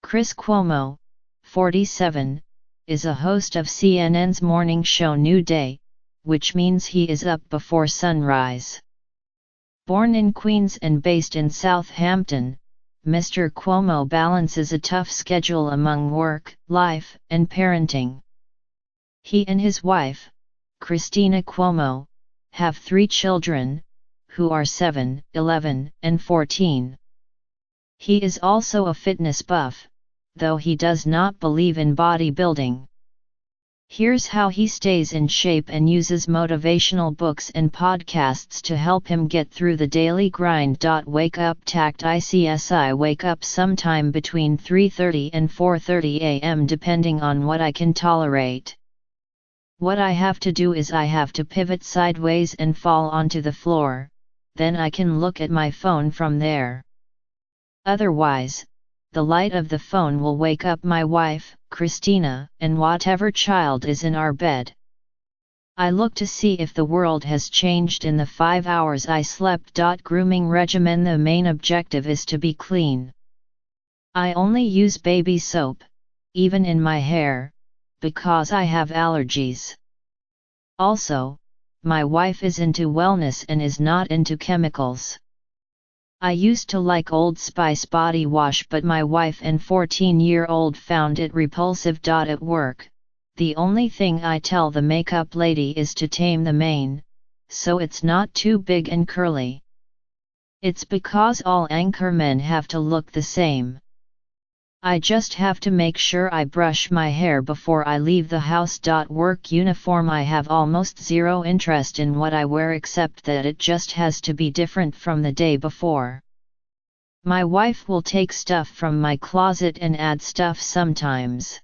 Chris Cuomo, 47, is a host of CNN's morning show New Day, which means he is up before sunrise. Born in Queens and based in Southampton, Mr. Cuomo balances a tough schedule among work, life, and parenting. He and his wife, Christina Cuomo, have 3 children, who are 7, 11, and 14. He is also a fitness buff, though he does not believe in bodybuilding. Here's how he stays in shape and uses motivational books and podcasts to help him get through the daily grind. Wake up tact I wake up sometime between 3:30 and 4:30 a.m. depending on what I can tolerate. What I have to do is I have to pivot sideways and fall onto the floor, then I can look at my phone from there. Otherwise, the light of the phone will wake up my wife, Christina, and whatever child is in our bed. I look to see if the world has changed in the 5 hours I slept. Grooming regimen. The main objective is to be clean. I only use baby soap, even in my hair, because I have allergies. Also, my wife is into wellness and is not into chemicals. I used to like Old Spice body wash, but my wife and 14-year-old found it repulsive. At work, the only thing I tell the makeup lady is to tame the mane, so it's not too big and curly. It's because all anchor men have to look the same. I just have to make sure I brush my hair before I leave the house. Work uniform. I have almost zero interest in what I wear except that it just has to be different from the day before. My wife will take stuff from my closet and add stuff sometimes.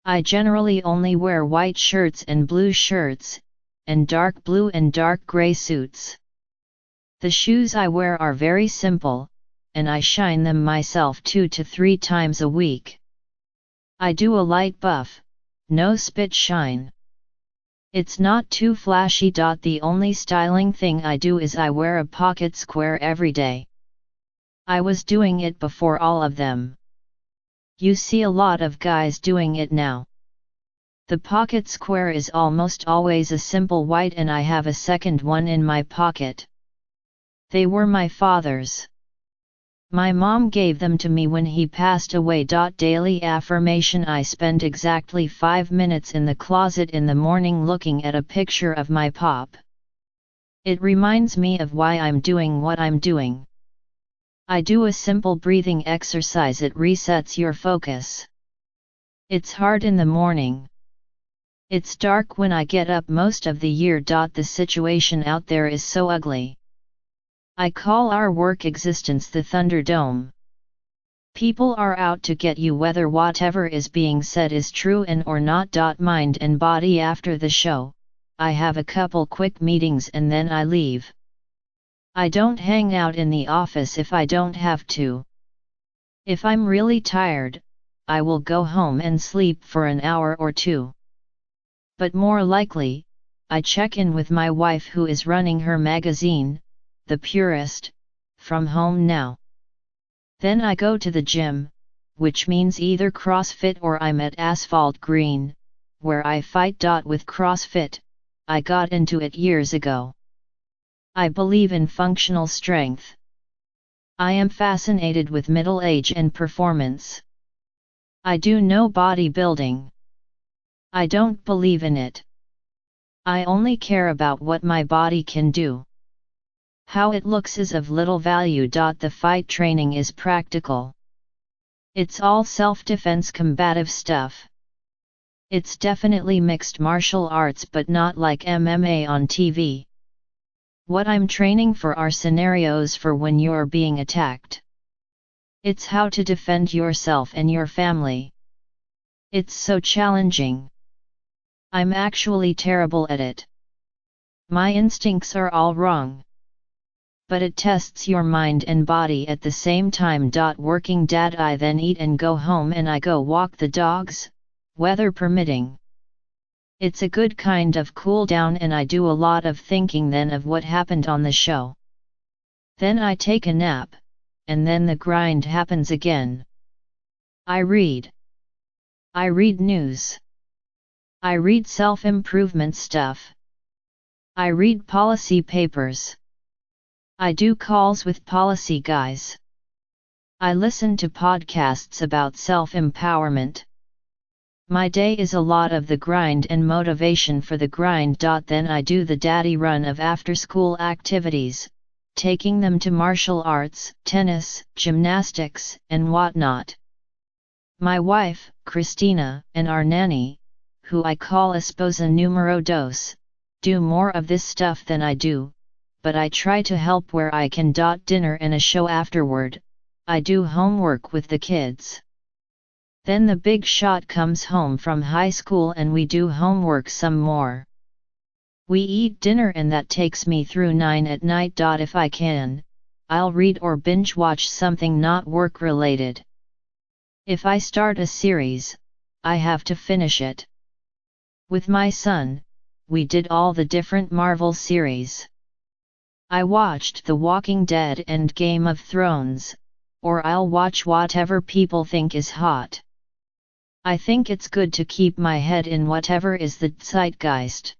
I generally only wear white shirts and blue shirts, and dark blue and dark gray suits. The shoes I wear are very simple, and I shine them myself 2 to 3 times a week. I do a light buff, no spit shine. It's not too flashy. The only styling thing I do is I wear a pocket square every day. I was doing it before all of them. You see a lot of guys doing it now. The pocket square is almost always a simple white, and I have a second one in my pocket. They were my father's. My mom gave them to me when he passed away. Daily affirmation. I spend exactly 5 minutes in the closet in the morning looking at a picture of my pop. It reminds me of why I'm doing what I'm doing. I do a simple breathing exercise. It resets your focus. It's hard in the morning. It's dark when I get up most of the year. The situation out there is so ugly. I call our work existence the Thunderdome. People are out to get you whether whatever is being said is true or not. Mind and body. After the show, I have a couple quick meetings and then I leave. I don't hang out in the office if I don't have to. If I'm really tired, I will go home and sleep for an hour or 2. But more likely, I check in with my wife, who is running her magazine, The Purist, from home now. Then I go to the gym, which means either CrossFit or I'm at Asphalt Green, where I fight. With CrossFit, I got into it years ago. I believe in functional strength. I am fascinated with middle age and performance. I do no bodybuilding. I don't believe in it. I only care about what my body can do. How it looks is of little value. The fight training is practical. It's all self-defense combative stuff. It's definitely mixed martial arts, but not like MMA on TV. What I'm training for are scenarios for when you're being attacked. It's how to defend yourself and your family. It's so challenging. I'm actually terrible at it. My instincts are all wrong. But it tests your mind and body at the same time. Working dad. I then eat and go home and I go walk the dogs, weather permitting. It's a good kind of cool down, and I do a lot of thinking then of what happened on the show. Then I take a nap, and then the grind happens again. I read. I read news. I read self-improvement stuff. I read policy papers. I do calls with policy guys. I listen to podcasts about self-empowerment. My day is a lot of the grind and motivation for the grind. Then I do the daddy run of after-school activities, taking them to martial arts, tennis, gymnastics, and whatnot. My wife, Christina, and our nanny, who I call esposa numero dos, do more of this stuff than I do, but I try to help where I can. Dinner and a show afterward, I do homework with the kids. Then the big shot comes home from high school and we do homework some more. We eat dinner and that takes me through 9 at night. If I can, I'll read or binge watch something not work related. If I start a series, I have to finish it. With my son, we did all the different Marvel series. I watched The Walking Dead and Game of Thrones, or I'll watch whatever people think is hot. I think it's good to keep my head in whatever is the zeitgeist.